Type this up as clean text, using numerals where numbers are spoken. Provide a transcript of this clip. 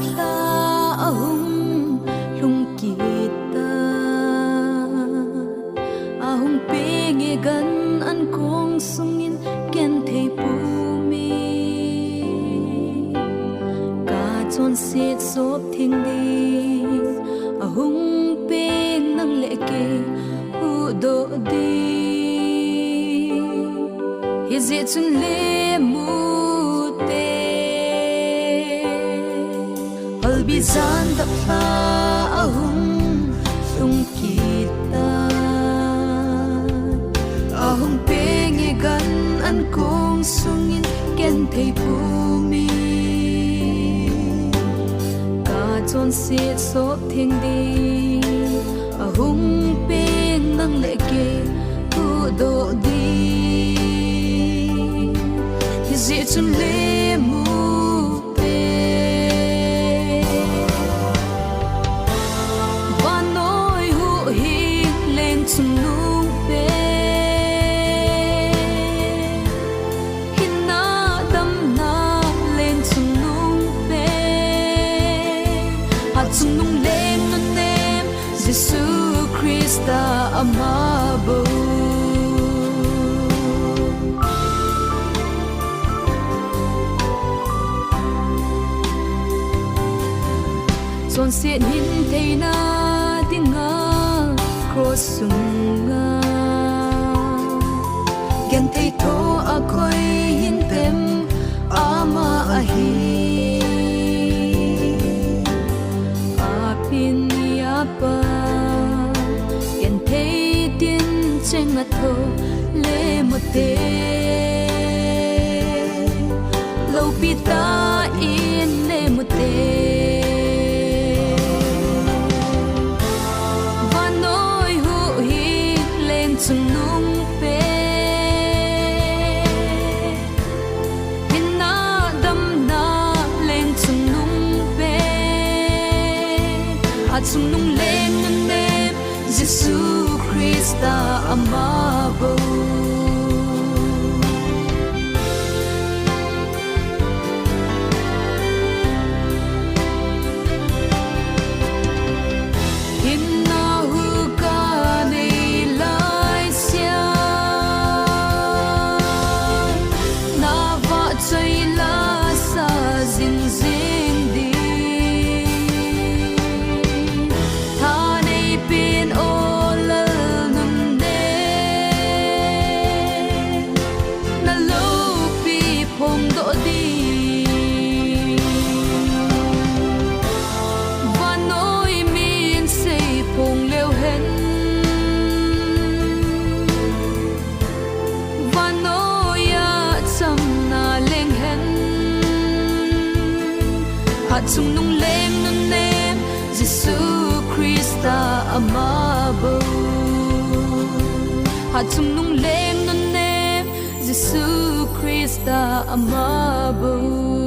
pla ahum lung kita ahum penge gan an kong sungin ken thei pumi ka chon set sop thing di ahum peng nang leke u do di is it chun le mu te albi zan da pla ahum lung kita ahum penge gan an kong sungin ken thei pumi ka chon set sop thing di ahum peng nang leke u do di is it chun le mu te vanoi hu hi leng chung nung pe hinna dam na leng chung nung pe ha chung nung leng nun nem Jesu Christa amabo son siết hin thei na dinga cross sunga gen thei tho a khoi hin tem ama a hi apin ya pa gen thei tin cheng a tho le mo te lo pita in le mo te chung nung pe hinna dam na leng chung nung pe ha chung nung leng nun nem Jesu Christa amabo chung nung leng nun nem Jesu Christa amabo ha chung nung leng nun nem Jesu Christa amabo